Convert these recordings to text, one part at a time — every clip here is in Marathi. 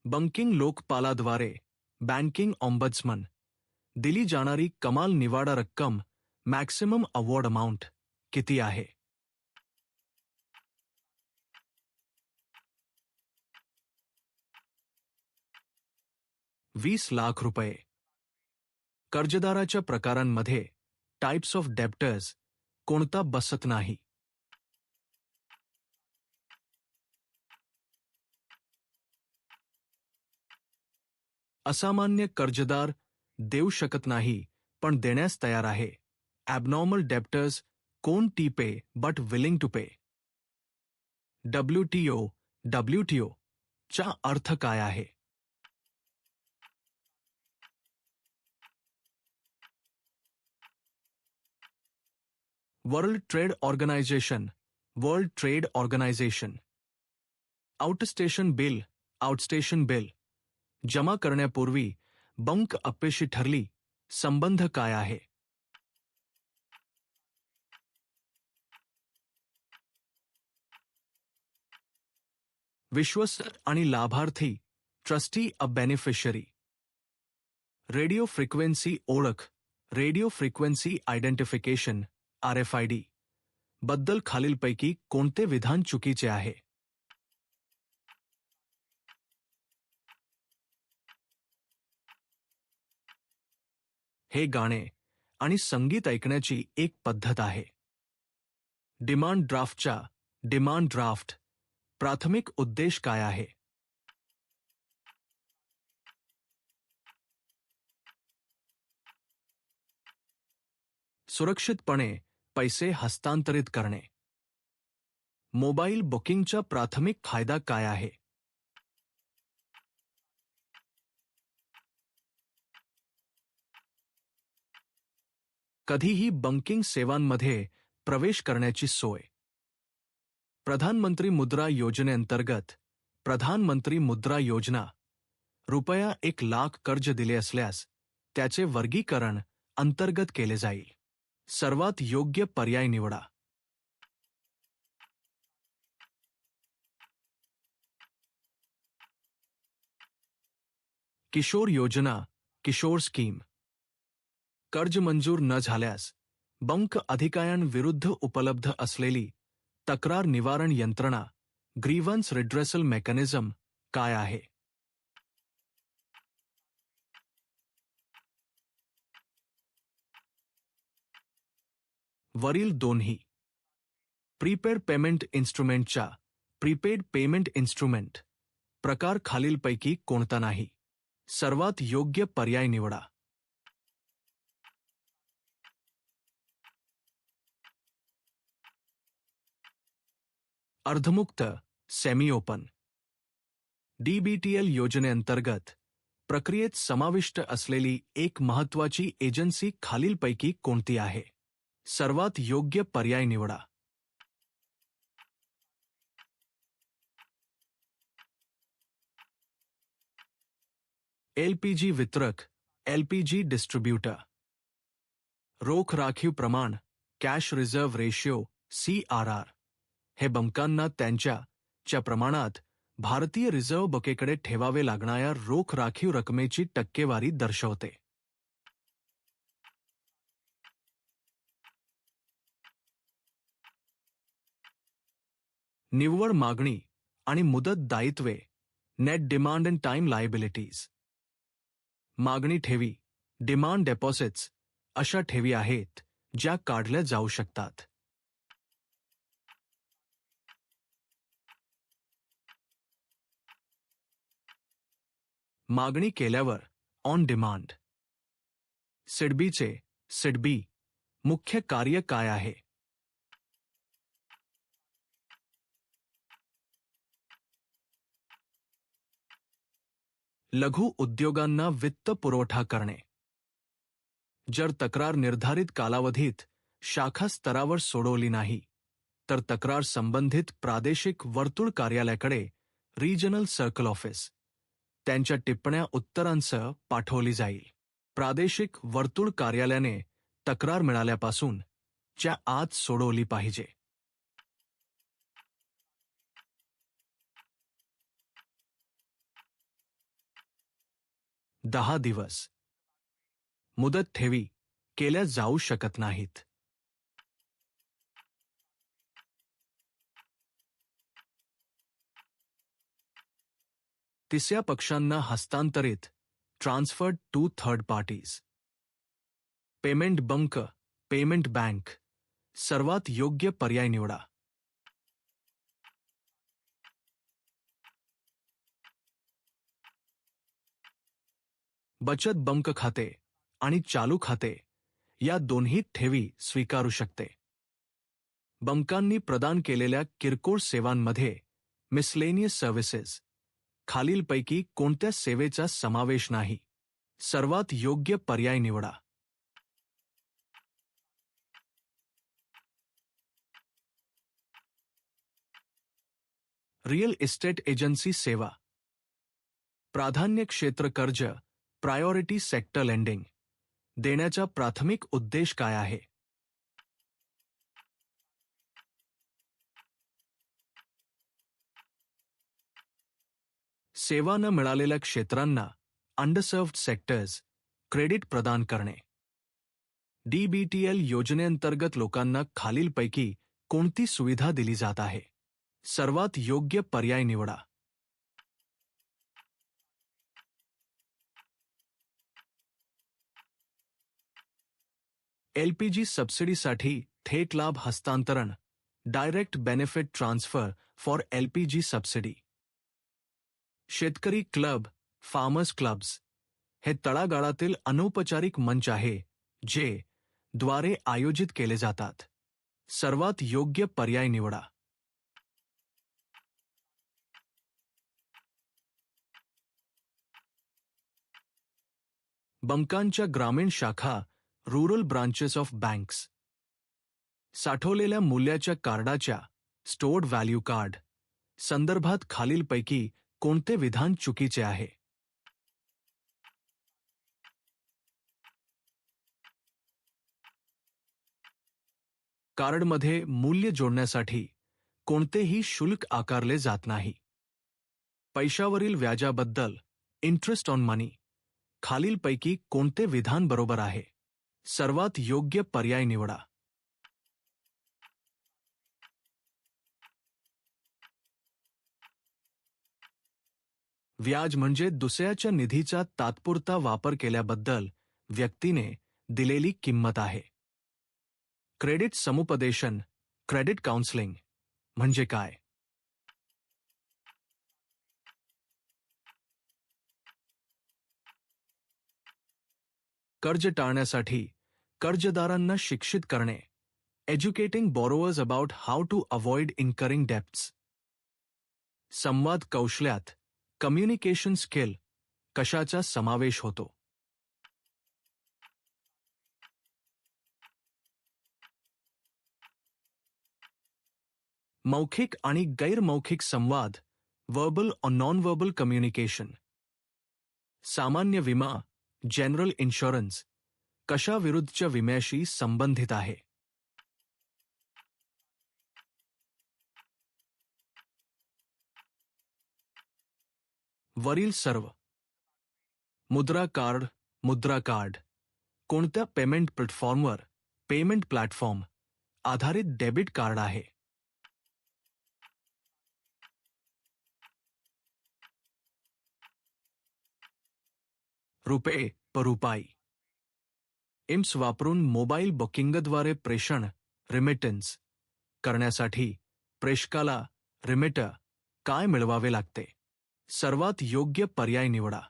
बँकिंग लोकपालाद्वारे बँकिंग ऑम्बड्समन दिली जाणारी कमाल निवाडा रक्कम मॅक्सिमम अवॉर्ड अमाउंट किती आहे? 20 लाख रुपये. कर्जदाराच्या प्रकारांमध्ये टाइप्स ऑफ डेब्टर्स कोणता बसत नाही? असामान्य कर्जदार देऊ शकत नाही पण देण्यास तयार आहे. ॲबनॉर्मल डेब्टर्स कोण टी pay but willing to pay. WTO चा अर्थ काय आहे? World trade organisation. Outstation bill जमा करण्यापूर्वी बँक अपयशी ठरली. संबंध काय आहे? विश्वस्त आणि लाभार्थी ट्रस्टी अ बेनिफिशरी. रेडिओ फ्रिक्वेन्सी ओळख रेडिओ फ्रिक्वेन्सी आयडेंटिफिकेशन RFID बद्दल खालीलपैकी कोणते विधान चुकीचे आहे? हे गाणे आणि संगीत ऐकण्याची एक पद्धत आहे. डिमांड ड्राफ्ट प्राथमिक उद्देश काय आहे? सुरक्षितपणे पैसे हस्तांतरित करणे. मोबाईल बुकिंगचा प्राथमिक फायदा काय आहे? कधीही बँकिंग सेवांमध्ये प्रवेश करण्याची सोय. प्रधानमंत्री मुद्रा योजनेअंतर्गत प्रधानमंत्री मुद्रा योजना रुपया 1 लाख कर्ज दिले असल्यास त्याचे वर्गीकरण अंतर्गत केले जाईल. सर्वात योग्य पर्याय निवडा. किशोर स्कीम. कर्ज मंजूर न झाल्यास बँक अधिकाऱ्यांविरुद्ध उपलब्ध असलेली तक्रार निवारण यंत्रणा ग्रीव्हन्स रिड्रेसल मेकॅनिझम काय आहे? वरील दोन्ही. प्रीपेड पेमेंट इन्स्ट्रुमेंट प्रकार खालीलपैकी कोणता नाही? सर्वात योग्य पर्याय निवडा. अर्धमुक्त सेमी ओपन. DBTL योजनेअंतर्गत प्रक्रियेत समाविष्ट असलेली एक महत्त्वाची एजन्सी खालीलपैकी कोणती आहे? सर्वात योग्य पर्याय निवडा. LPG वितरक LPG डिस्ट्रीब्युटर. रोख राखीव प्रमाण कॅश रिझर्व्ह रेशियो CRR हे बँकांना त्यांच्या प्रमाणात भारतीय रिझर्व्ह बँकेकडे ठेवावे लागणाऱ्या रोख राखीव रकमेची टक्केवारी दर्शवते. निव्वळ मागणी आणि मुदत दायित्वे net demand and time liabilities. मागणी ठेवी डिमांड डेपॉझिट्स अशा ठेवी आहेत ज्या काढल्या जाऊ शकतात. मागणी केल्यावर ऑन डिमांड. सिडबी मुख्य कार्य काय आहे? लघु उद्योगांना वित्त पुरवठा करणे. जर तक्रार निर्धारित कालावधीत शाखा स्तरावर सोडवली नाही तर तक्रार संबंधित प्रादेशिक वर्तुळ कार्यालयाकडे रिजनल सर्कल ऑफिस त्यांच्या टिप्पण्या उत्तरांसह पाठवली जाईल. प्रादेशिक वर्तुळ कार्यालयाने तक्रार मिळाल्यापासून च्या आत सोडवली पाहिजे. 10 दिवस. मुदत ठेवी केल्या जाऊ शकत नाहीत. तिसऱ्या पक्षांना हस्तांतरित transferred to third parties. Payment bank, payment bank सर्वात योग्य पर्याय निवडा. बचत बंक खाते आणि चालू खाते या दोन्ही ठेवी स्वीकारू शकते. बंकांनी प्रदान केलेल्या किरकोळ सेवांमध्ये मिसलेनियस सर्व्हिसेस खालीलपैकी कोणत्या सेवेचा समावेश नाही. सर्वात योग्य पर्याय निवडा. रिअल इस्टेट एजन्सी सेवा. प्राधान्य क्षेत्र कर्ज, प्रायोरिटी सेक्टर लेंडिंग देण्याचा प्राथमिक उद्देश काय आहे? सेवा न मिळालेल्या क्षेत्रांना अंडरसर्व्ड सेक्टर्स क्रेडिट प्रदान करणे. डीबीटीएल योजनेअंतर्गत लोकांना खालीलपैकी कोणती सुविधा दिली जात आहे? सर्वात योग्य पर्याय निवडा. एलपीजी सबसिडीसाठी थेट लाभ हस्तांतरण, direct benefit transfer for LPG subsidy. शेतकरी क्लब, फार्मर्स क्लब्स हे तळागाळातील अनौपचारिक मंच आहे जे द्वारे आयोजित केले जातात. सर्वात योग्य पर्याय निवडा. बंकांच्या ग्रामीण शाखा, रुरल ब्रांचेस ऑफ बँक्स. साठवलेल्या मूल्याच्या कार्डाच्या स्टोर्ड व्हॅल्यू कार्ड संदर्भात खालीलपैकी कोणते विधान चुकीचे आहे? कार्डमध्ये मूल्य जोडण्यासाठी कोणतेही शुल्क आकारले जात नाही. पैशावरील व्याजाबद्दल इंटरेस्ट ऑन मनी खालीलपैकी कोणते विधान बरोबर आहे? सर्वात योग्य पर्याय निवडा. व्याज म्हणजे दुसऱ्याच्या निधीचा तात्पुरता वापर केल्याबद्दल व्यक्तीने दिलेली किंमत आहे. क्रेडिट समुपदेशन, क्रेडिट काउन्सलिंग म्हणजे काय? कर्ज टाळण्यासाठी कर्जदारांना शिक्षित करणे. Educating borrowers about how to avoid incurring debts. संवाद कौशल्यात कम्युनिकेशन स्किल कशाचा समावेश होतो? मौखिक आणि गैरमौखिक संवाद, वर्बल और नॉन वर्बल कम्युनिकेशन. सामान्य विमा, जनरल इन्शुरन्स कशाविरुद्धच्या विम्याशी संबंधित आहे? वरील सर्व. मुद्रा कार्ड कोणत्या पेमेंट प्लॅटफॉर्म आधारित डेबिट कार्ड आहे? रुपे पर रुपाई. इम्स वापरून मोबाईल बुकिंगद्वारे प्रेषण रिमिटन्स करण्यासाठी प्रेषकाला रिमिटर काय मिळवावे लागते? सर्वात योग्य पर्याय निवडा.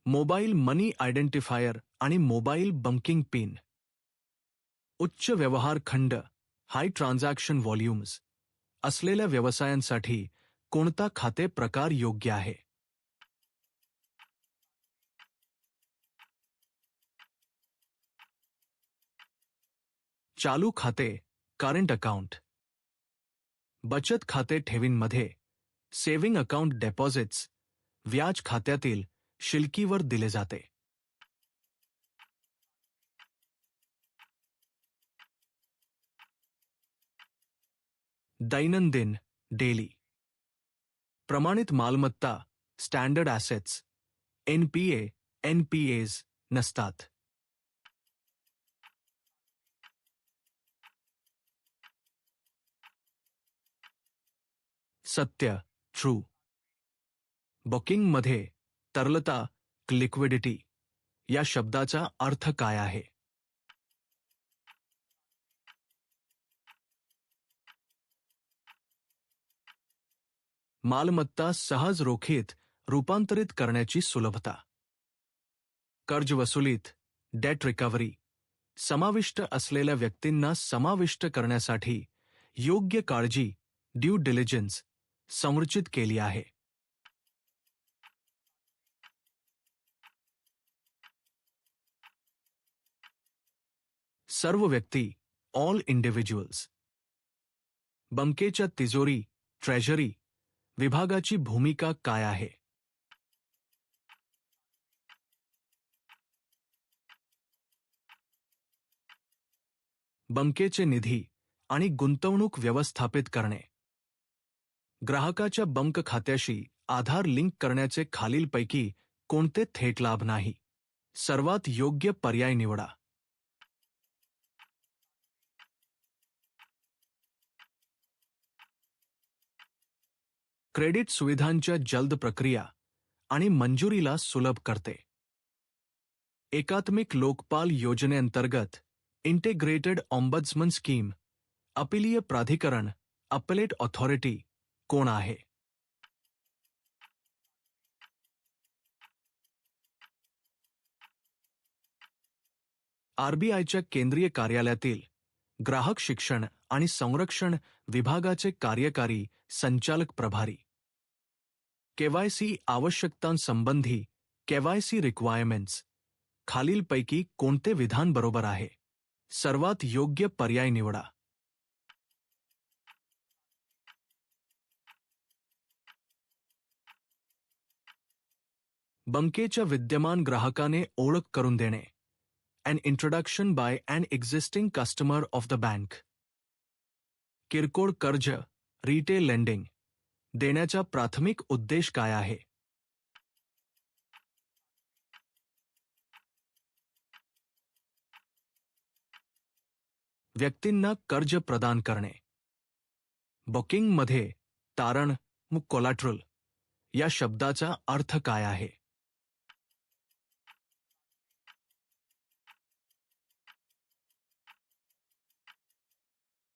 मोबाईल मनी आयडेंटिफायर आणि मोबाईल बंकिंग पिन. उच्च व्यवहार खंड, हाय ट्रान्झॅक्शन व्हॉल्यूम्स असलेल्या व्यवसायांसाठी कोणता खाते प्रकार योग्य आहे? चालू खाते, करंट अकाउंट. बचत खाते ठेवींमध्ये सेव्हिंग अकाउंट डेपॉझिट्स व्याज खात्यातील शिल्लकीवर दिले जाते. दैनंदिन डेली. प्रमाणित मालमत्ता स्टँडर्ड ॲसेट्स NPA NPAs नसतात. सत्य ट्रू. बुकिंगमध्ये तरलता लिक्विडिटी या शब्दाचा अर्थ काय आहे? मालमत्ता सहज रोखीत रूपांतरित करण्याची सुलभता. कर्ज वसुलीत डेट रिकव्हरी समाविष्ट असलेल्या व्यक्तींना समाविष्ट करण्यासाठी योग्य काळजी ड्यू डिलिजन्स संरचित केली आहे. सर्व व्यक्ती ऑल इंडिव्हिज्युअल्स. बँकेच्या तिजोरी ट्रेझरी विभागाची भूमिका काय आहे? बँकेचे निधी आणि गुंतवणूक व्यवस्थापित करणे. ग्राहकाच्या बँक खात्याशी आधार लिंक करण्याचे खालीलपैकी कोणते थेट लाभ नाही? सर्वात योग्य पर्याय निवडा. क्रेडिट सुविधांच्या जलद प्रक्रिया आणि मंजुरीला सुलभ करते. एकात्मिक लोकपाल योजनेअंतर्गत इंटिग्रेटेड ऑम्बड्समन स्कीम अपीलीय प्राधिकरण अपेलेट ऑथॉरिटी कोण आहे? RBIच्या केंद्रीय कार्यालयातील ग्राहक शिक्षण आणि संरक्षण विभागाचे कार्यकारी संचालक प्रभारी. KYC आवश्यकतांसंबंधी KYC रिक्वायरमेंट्स खालीलपैकी कोणते विधान बरोबर आहे? सर्वात योग्य पर्याय निवडा. बँकेच्या विद्यमान ग्राहकाने ओळख करून देणे. An introduction by an existing customer of the bank. किरकोळ कर्ज रिटेल लेंडिंग देण्याचा प्राथमिक उद्देश काय आहे? व्यक्तींना कर्ज प्रदान करणे. बुकिंगमध्ये तारण कोलॅटरल या शब्दाचा अर्थ काय आहे?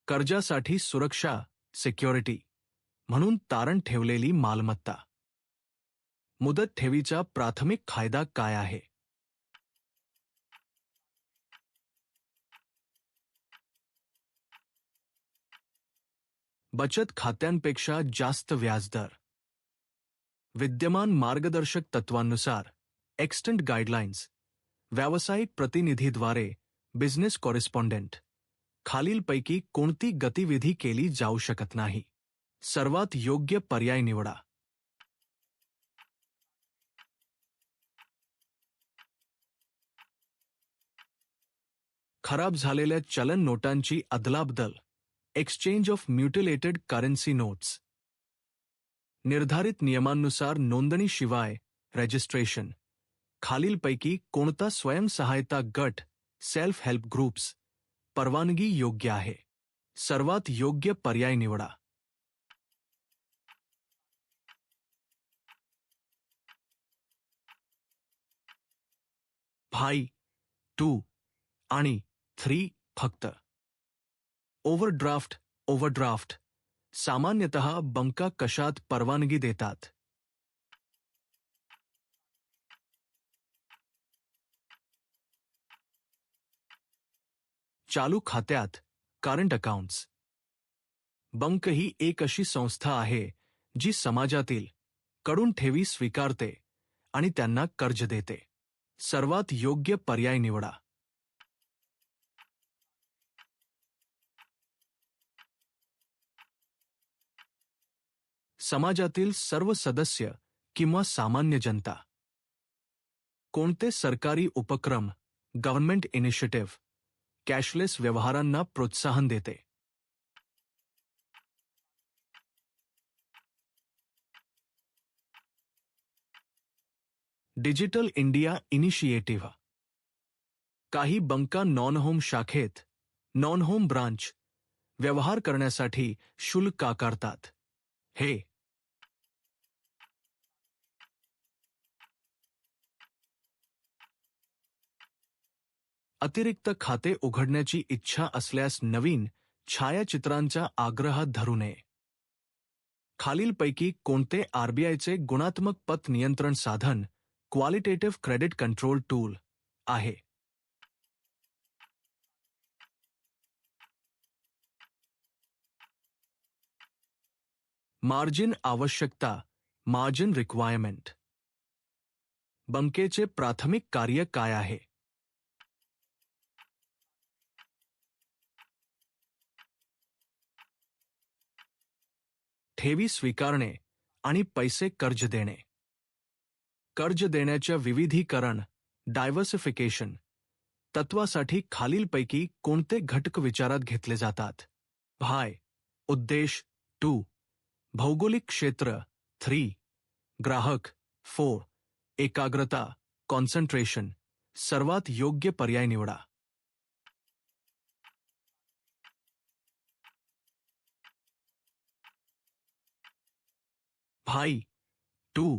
कर्जासाठी सुरक्षा सिक्युरिटी म्हणून तारण ठेवलेली मालमत्ता. मुदत ठेवीचा प्राथमिक फायदा काय आहे? बचत खात्यांपेक्षा जास्त व्याजदर. विद्यमान मार्गदर्शक तत्वांनुसार एक्स्टंट गाईडलाईन्स व्यावसायिक प्रतिनिधीद्वारे बिझनेस कॉरेस्पॉन्डंट खालीलपैकी कोणती गतिविधी केली जाऊ शकत नाही? सर्वात योग्य पर्याय निवडा. खराब झालेल्या चलन नोटांची अदलाबदल एक्सचेंज ऑफ म्युटिलेटेड करन्सी नोट्स. निर्धारित नियमांनुसार नोंदणीशिवाय रजिस्ट्रेशन खालीलपैकी कोणता स्वयंसहायता गट सेल्फ हेल्प ग्रुप्स परवानगी योग्य आहे? सर्वात योग्य पर्याय निवडा. भाई 2 आणि 3 फक्त. ओव्हरड्राफ्ट सामान्यतः बँका कशात परवानगी देतात? चालू खात्यात करंट अकाउंट्स. बँक ही एक अशी संस्था आहे जी समाजातील कडून ठेवी स्वीकारते आणि त्यांना कर्ज देते. सर्वात योग्य पर्याय निवडा. समाजातील सर्व सदस्य किंवा सामान्य जनता. कोणते सरकारी उपक्रम गव्हर्नमेंट इनिशिएटिव्ह कॅशलेस व्यवहारांना प्रोत्साहन देते? Digital India initiative. काही बंका नॉन होम शाखेत नॉन होम ब्रांच व्यवहार करण्यासाठी शुल्क आकारतात. हे अतिरिक्त खाते उघडण्याची इच्छा असल्यास नवीन छायाचित्रांचा आग्रह धरू नये. खालीलपैकी कोणते आरबीआयचे गुणात्मक पत नियंत्रण साधन क्वालिटेटिव्ह क्रेडिट कंट्रोल टूल आहे? मार्जिन आवश्यकता मार्जिन रिक्वायरमेंट. बंकेचे प्राथमिक कार्य काय आहे? ठेवी स्वीकारणे आणि पैसे कर्ज देणे. कर्ज देण्याच्या विविधीकरण डायव्हर्सिफिकेशन तत्वासाठी खालीलपैकी कोणते घटक विचारात घेतले जातात? भाय उद्देश 2, भौगोलिक क्षेत्र 3, ग्राहक 4, एकाग्रता कॉन्सन्ट्रेशन. सर्वात योग्य पर्याय निवडा. भाई 2,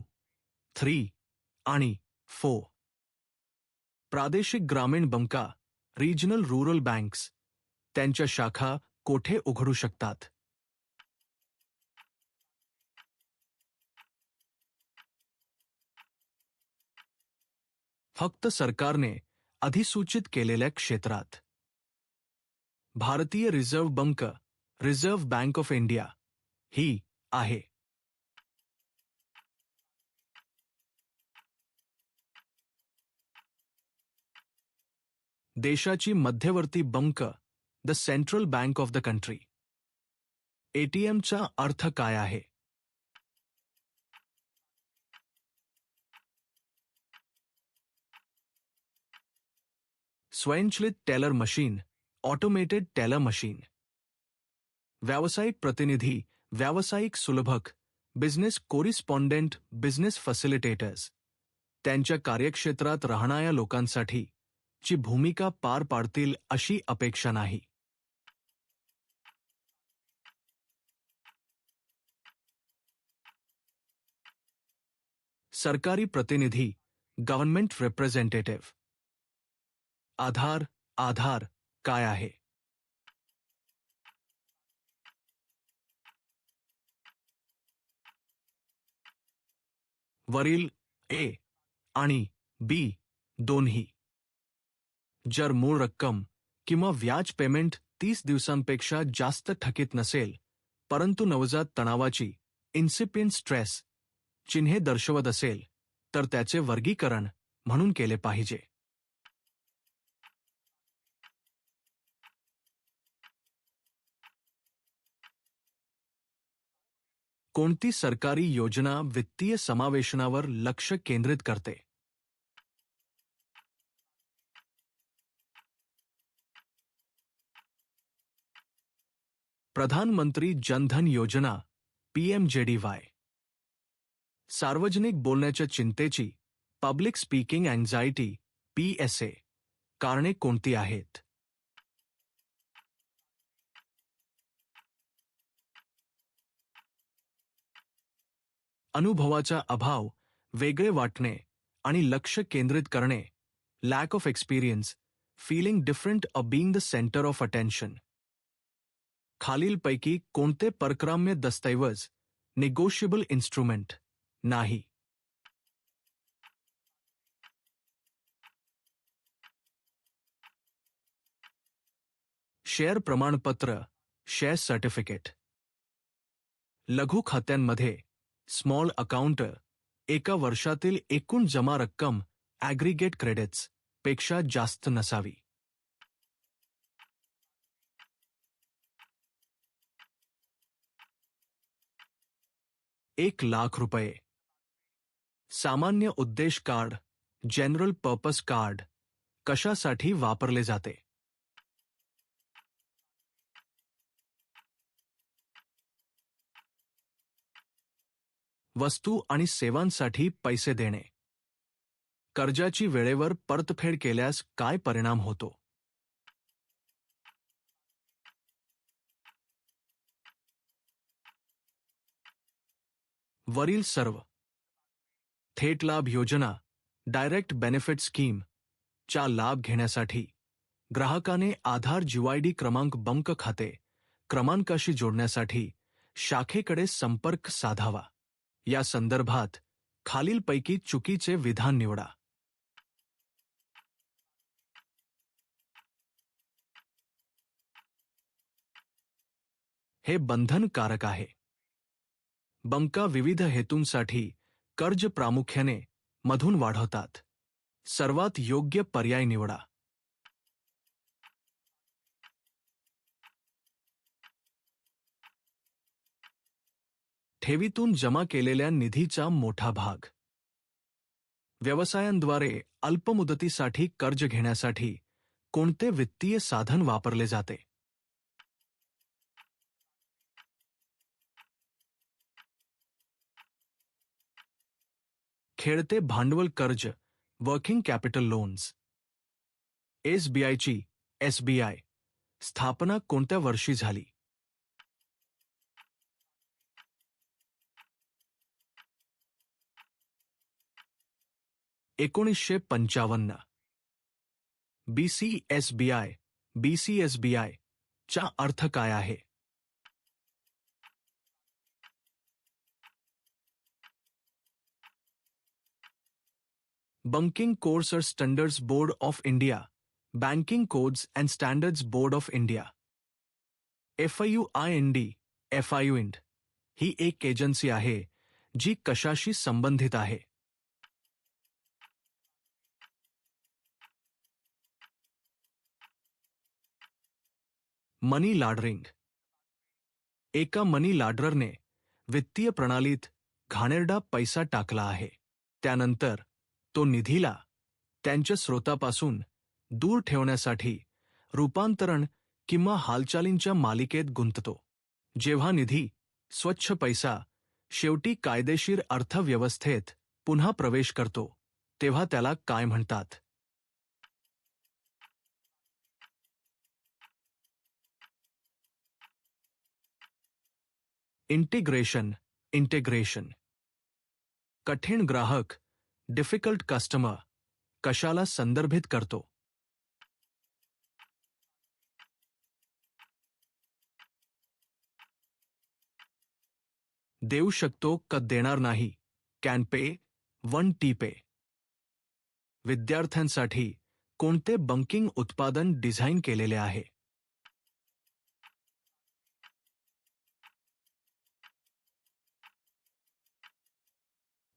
3 आणि 4. प्रादेशिक ग्रामीण बंका रिजनल रूरल बँक्स त्यांच्या शाखा कोठे उघडू शकतात? फक्त सरकारने अधिसूचित केलेल्या क्षेत्रात. भारतीय reserve bank reserve bank of India ही आहे. देशाची मध्यवर्ती bank the central bank of the country. एटीएमचा अर्थ काय आहे? स्वयंचलित teller machine automated teller machine. व्यावसायिक प्रतिनिधी व्यावसायिक सुलभक बिझनेस कोरिस्पॉन्डेंट बिझनेस फॅसिलिटेटर्स त्यांच्या कार्यक्षेत्रात राहणाऱ्या लोकांसाठी ची भूमिका पार पाडतील अशी अपेक्षा नाही. सरकारी प्रतिनिधी गव्हर्नमेंट रिप्रेझेंटेटिव्ह. आधार काय आहे? वरील ए आणि बी दोन्ही. जर मूळ रक्कम किंवा व्याज पेमेंट 30 दिवसांपेक्षा जास्त थकीत नसेल, परंतु नवजात तणावाची इन्सिपियंट स्ट्रेस चिन्हे दर्शवत असेल, तर त्याचे वर्गीकरण म्हणून केले पाहिजे. कोणती सरकारी योजना वित्तीय समावेशनावर लक्ष केंद्रित करते? प्रधानमंत्री जनधन योजना पीएमजेडीवाय. सार्वजनिक बोलण्याच्या चिंतेची पब्लिक स्पीकिंग अँझायटी पीएसए कारणे कोणती आहेत? अनुभवाचा अभाव, वेगळे वाटणे आणि लक्ष केंद्रित करणे lack of experience, feeling different of being the centre of attention. खालीलपैकी कोणते परक्राम्य दस्तऐवज निगोशिएबल इन्स्ट्रुमेंट नाही? शेअर प्रमाणपत्र शेअर सर्टिफिकेट. लघु खात्यांमध्ये स्मॉल अकाउंट एका वर्षातील एकूण जमा रक्कम ॲग्रिगेट क्रेडिट्स पेक्षा जास्त नसावी. 1,00,000 रुपये. सामान्य उद्देश कार्ड जनरल पर्पज कार्ड कशासाठी वापरले जाते? वस्तू आणि सेवांसाठी पैसे देणे. कर्जाची वेळेवर परतफेड केल्यास काय परिणाम होतो? वरील सर्व थेट लाभ योजना डायरेक्ट बेनिफिट स्कीम चा लाभ घेण्यासाठी ग्राहकाने आधार जीवायडी क्रमांक बँक खाते क्रमांकाशी जोडण्यासाठी शाखेकडे संपर्क साधावा. या संदर्भात खालीलपैकी चुकीचे विधान निवडा. हे बंधनकारक आहे. बँका विविध हेतूंसाठी कर्ज प्रामुख्याने मधून वाढवतात. सर्वात योग्य पर्याय निवडा. ठेवीतून जमा केलेल्या निधीचा मोठा भाग. व्यवसायांद्वारे अल्पमुदतीसाठी कर्ज घेण्यासाठी कोणते वित्तीय साधन वापरले जाते? खेळते भांडवल कर्ज वर्किंग कॅपिटल लोन्स. एसबीआयची एसबीआय स्थापना कोणत्या वर्षी झाली? 1955. बीसीएसबीआय बीसीएसबीआय चा अर्थ काय आहे? बँकिंग कोड्स और standards board of India. Banking codes and standards board of India. FIUIND ही एक एजन्सी आहे जी कशाशी संबंधित आहे? मनी लॉन्ड्रिंग. एका मनी लॉन्ड्ररने वित्तीय प्रणालीत घाणेरडा पैसा टाकला आहे. त्यानंतर तो निधीला त्यांच्या स्रोतापासून दूर ठेवण्यासाठी रूपांतरण किंवा हालचालींच्या मालिकेत गुंततो. जेव्हा निधी स्वच्छ पैसा शेवटी कायदेशीर अर्थव्यवस्थेत पुन्हा प्रवेश करतो तेव्हा त्याला काय म्हणतात? इंटिग्रेशन. कठीण ग्राहक डिफिकल्ट कस्टमर कशाला संदर्भित करतो? देऊ शकतो का देणार नाही. कॅन पे वन टी पे. विद्यार्थ्यांसाठी कोणते बँकिंग उत्पादन डिझाइन केलेले आहे?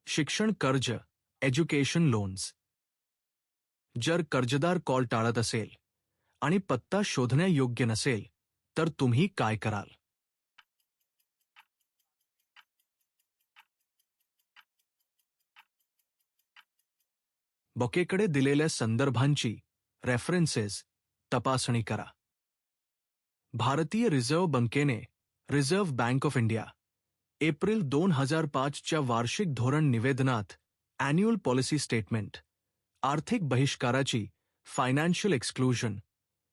शिक्षण कर्ज एज्युकेशन लोन्स. जर कर्जदार कॉल टाळत असेल आणि पत्ता शोधण्यायोग्य नसेल तर तुम्ही काय कराल? बँकेकडे दिलेल्या संदर्भांची रेफरन्सेस तपासणी करा. भारतीय रिझर्व्ह बँकेने reserve bank of India April 2005 च्या वार्षिक धोरण निवेदनात ॲन्युअल पॉलिसी स्टेटमेंट आर्थिक बहिष्काराची फायनान्शियल एक्सक्लुजन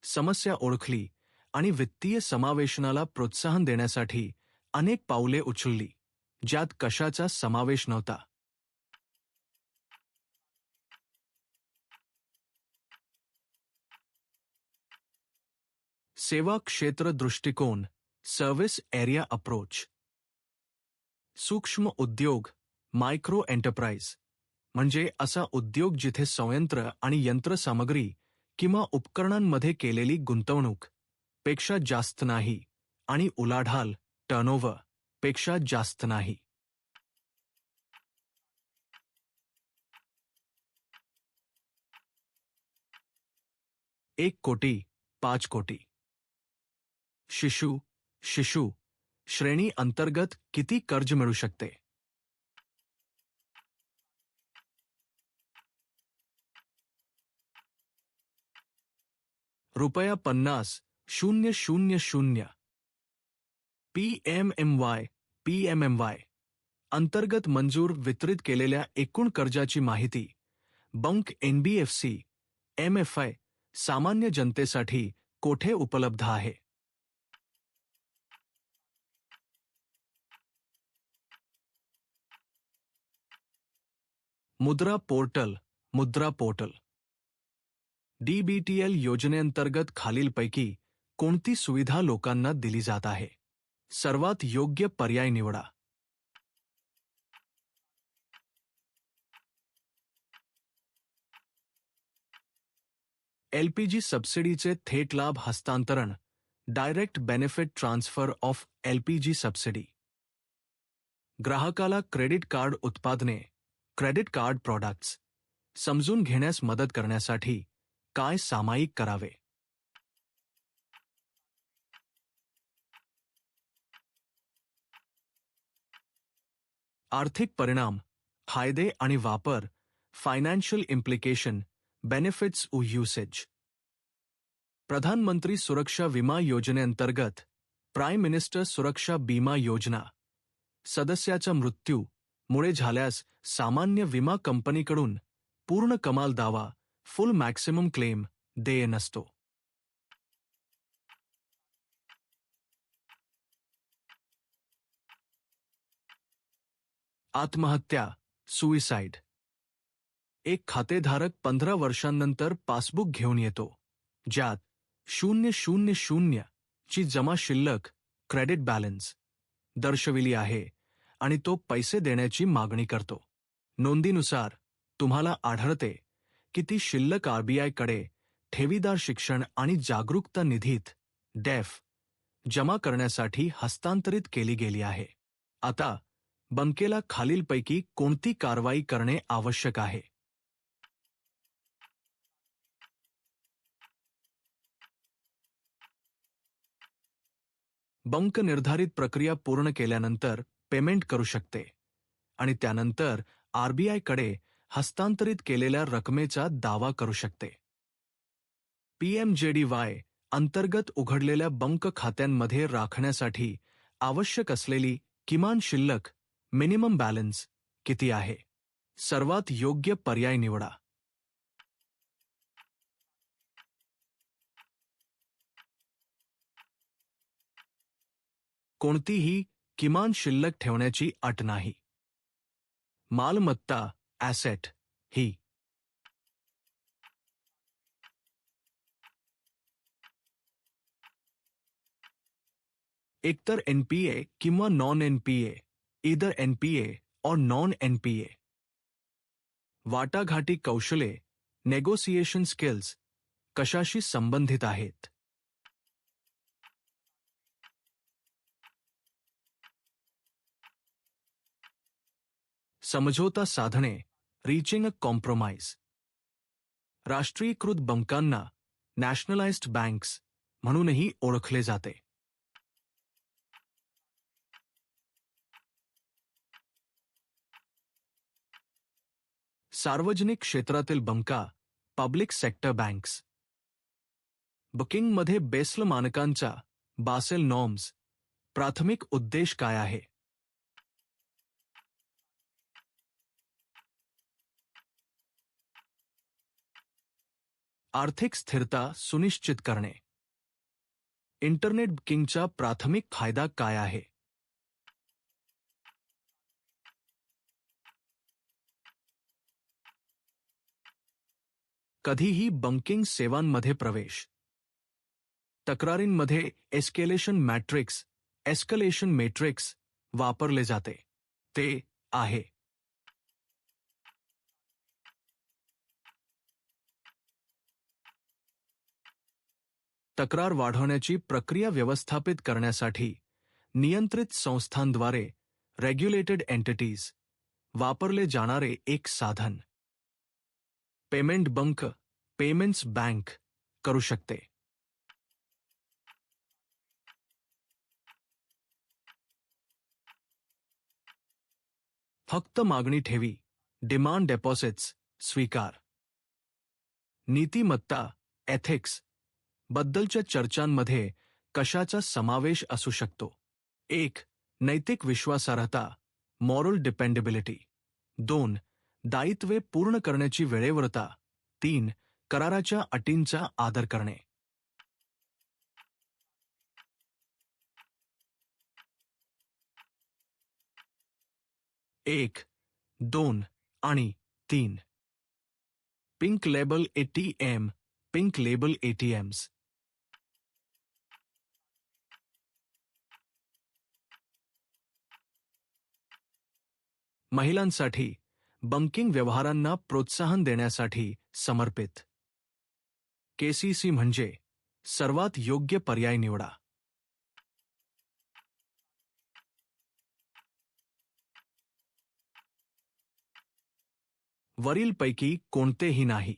समस्या ओळखली आणि वित्तीय समावेशनाला प्रोत्साहन देण्यासाठी अनेक पावले उचलली ज्यात कशाचा समावेश नव्हता. सेवा क्षेत्र दृष्टिकोन सर्व्हिस एरिया अप्रोच. सूक्ष्म उद्योग मायक्रो एंटरप्राइज म्हणजे असा उद्योग जिथे संयंत्र आणि यंत्रसामग्री किंवा उपकरणांमध्ये केलेली गुंतवणूक पेक्षा जास्त नाही आणि उलाढाल टर्नओव्हर पेक्षा जास्त नाही. एक कोटी 5 कोटी. शिशु श्रेणी अंतर्गत किती कर्ज मिळू शकते? ₹50,000. पीएमएमवाय अंतर्गत मंजूर वितरित केलेल्या एकूण कर्जाची माहिती बँक NBFC MFI सामान्य जनतेसाठी कोठे उपलब्ध आहे? मुद्रा पोर्टल. मुद्रा पोर्टल. DBTL योजनेअंतर्गत खालीलपैकी कोणती सुविधा लोकांना दिली जात आहे? सर्वात योग्य पर्याय निवडा. LPG सबसिडीचे थेट लाभ हस्तांतरण. Direct benefit transfer of LPG subsidy. ग्राहकाला क्रेडिट कार्ड उत्पादने, क्रेडिट कार्ड प्रॉडक्ट्स समजून घेण्यास मदत करण्यासाठी काय सामायिक करावे? आर्थिक परिणाम, फायदे आणि वापर. फायनान्शियल इम्प्लिकेशन, बेनिफिट्स उ यूसेज. प्रधानमंत्री सुरक्षा विमा योजनेअंतर्गत प्राईम मिनिस्टर सुरक्षा बीमा योजना सदस्याचा मृत्यू मुळे झाल्यास सामान्य विमा कंपनीकडून पूर्ण कमाल दावा फुल मॅक्सिमम क्लेम देय नसतो. आत्महत्या, सुइसाइड. एक खातेधारक 15 वर्षांनंतर पासबुक घेऊन येतो, ज्यात 000 ची जमा शिल्लक क्रेडिट बॅलन्स दर्शविली आहे आणि तो पैसे देण्याची मागणी करतो. नोंदीनुसार तुम्हाला आढळते की ती शिल्लक RBI कडे ठेवीदार शिक्षण आणि जागरूकता निधीत डेफ जमा करण्यासाठी हस्तांतरित केली गेली आहे. आता बँकेला खालीलपैकी कोणती कारवाई करणे आवश्यक आहे? बँक निर्धारित प्रक्रिया पूर्ण केल्यानंतर पेमेंट करू शकते आणि त्यानंतर RBI कडे हस्तांतरित केलेल्या रकमेचा दावा करू शकते. PMJDY अंतर्गत उघडलेल्या बँक खात्यांमध्ये राखण्यासाठी आवश्यक असलेली किमान शिल्लक मिनिमम बॅलन्स किती आहे? सर्वात योग्य पर्याय निवडा. कोणतीही किमान शिल्लक ठेवण्याची अट नाही. मालमत्ता ॲसेट ही एकतर NPA किंवा नॉन NPA, इदर NPA और नॉन NPA. वाटाघाटी कौशल्ये, नेगोसिएशन स्किल्स कशाशी संबंधित आहेत? समझोता साधणे, रीचिंग अ कॉम्प्रोमाइज. राष्ट्रीयकृत बँकांना नॅशनलाइज्ड बँक्स म्हणूनही ओळखले जाते. सार्वजनिक क्षेत्रातील बँका पब्लिक सेक्टर बँक्स. बुकिंगमध्ये बेसल मानकांचा बासेल नॉर्म्स प्राथमिक उद्देश काय आहे? आर्थिक स्थिरता सुनिश्चित करणे. इंटरनेट बुकिंगचा प्राथमिक फायदा काय आहे? कधीही बँकिंग सेवांमध्ये प्रवेश. तक्रारींमध्ये एस्केलेशन मॅट्रिक्स वापरले जाते. ते आहे. तक्रार वाढवण्याची प्रक्रिया व्यवस्थापित करण्यासाठी नियंत्रित संस्थांद्वारे रेग्युलेटेड एंटिटीज वापरले जाणारे एक साधन. पेमेंट बँक पेमेंट्स बँक करू शकते. फक्त मागणी ठेवी डिमांड डेपॉझिट्स स्वीकार. नीतिमत्ता एथिक्स बद्दलच्या चर्चांमध्ये कशाचा समावेश असू शकतो? 1. नैतिक विश्वासार्हता मॉरल डिपेंडेबिलिटी. 2. दायित्वे पूर्ण करण्याची वेळेवरता. 3. कराराच्या अटींचा आदर करणे. 1, 2 आणि 3. Pink label ATM, pink label ATMs. महिलांसाठी बँकिंग व्यवहारांना प्रोत्साहन देण्यासाठी समर्पित. KCC म्हणजे सर्वात योग्य पर्याय निवडा. वरीलपैकी कोणतेही नाही.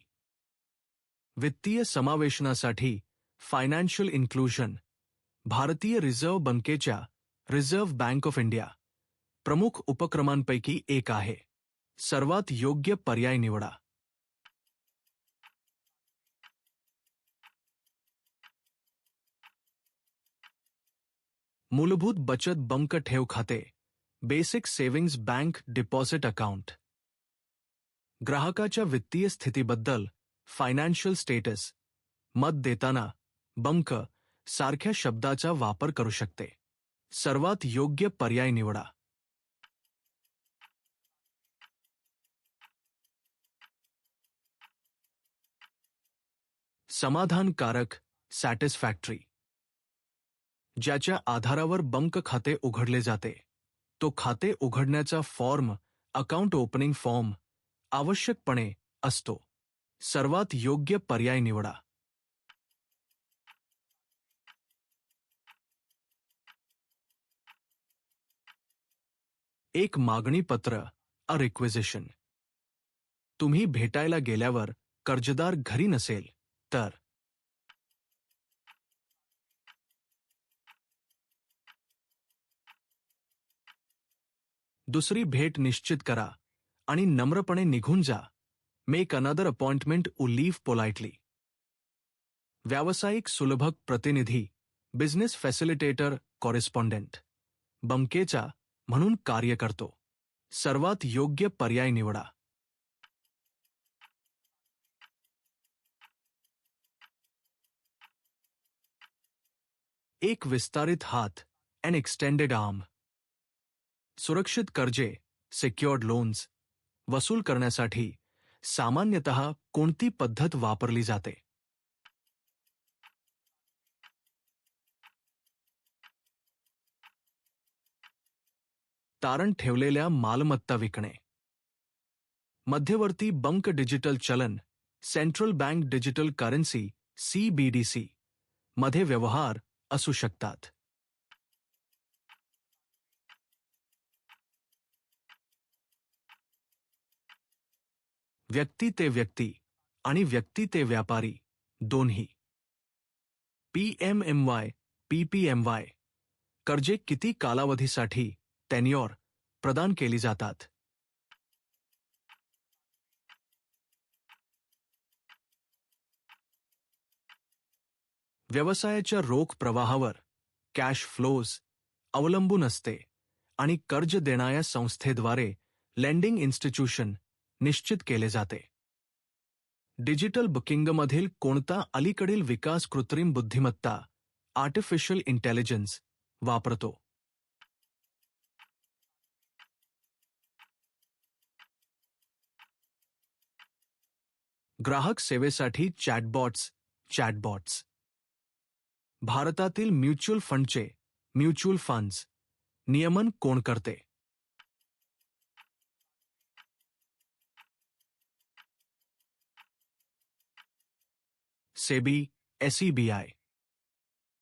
वित्तीय समावेशनासाठी फायनान्शियल इन्क्लुजन भारतीय रिझर्व्ह बँकेच्या रिझर्व्ह बँक ऑफ इंडिया प्रमुख उपक्रमांपैकी एक आहे. सर्वात योग्य पर्याय निवडा. मूलभूत बचत बंक ठेव खाते, basic savings bank deposit account. ग्राहकाच्या वित्तीय स्थितीबद्दल फायनान्शियल स्टेटस मत देताना बंक सारख्या शब्दाचा वापर करू शकते. सर्वात योग्य पर्याय निवडा. समाधानकारक सॅटिस्फॅक्टरी ज्याच्या आधारावर बंक खाते उघडले जाते तो खाते उघडण्याचा फॉर्म अकाउंट ओपनिंग फॉर्म आवश्यकपणे असतो. सर्वात योग्य पर्याय निवडा. एक मागणी पत्र अ रिक्विजिशन. तुम्ही भेटायला गेल्यावर कर्जदार घरी नसेल तर दुसरी भेट निश्चित करा आणि नम्रपणे निघून जा. मेक अनदर अपॉइंटमेंट उ लीव्ह पोलाइटली. व्यावसायिक सुलभक प्रतिनिधी बिझनेस फॅसिलिटेटर कॉरेस्पॉन्डेंट बंकेचा म्हणून कार्य करतो. सर्वात योग्य पर्याय निवडा. एक विस्तारित हात अन एक्सटेंडेड आर्म. सुरक्षित कर्जे सिक्युअर्ड लोन्स वसूल करण्यासाठी सामान्यतः कोणती पद्धत वापरली जाते? तारण ठेवलेल्या मालमत्ता विकणे. मध्यवर्ती बंक डिजिटल चलन central bank digital currency CBDC मध्ये व्यवहार असू शकतात. व्यक्ती ते व्यक्ती आणि व्यक्ती ते व्यापारी दोन्ही. PMMY PPMY कर्जे किती कालावधीसाठी टेन्योर प्रदान केली जातात? व्यवसायाच्या रोख प्रवाहावर कॅश फ्लोज अवलंबून असते आणि कर्ज देणाऱ्या संस्थेद्वारे लेंडिंग इन्स्टिट्यूशन निश्चित केले जाते. डिजिटल बुकिंगमधील कोणता अलीकडील विकास कृत्रिम बुद्धिमत्ता आर्टिफिशियल इंटेलिजन्स वापरतो? ग्राहक सेवेसाठी चॅटबॉट्स. भारतातील म्युच्युअल फंडचे म्युच्युअल फंड्स नियमन कोण करते? SEBI SEBI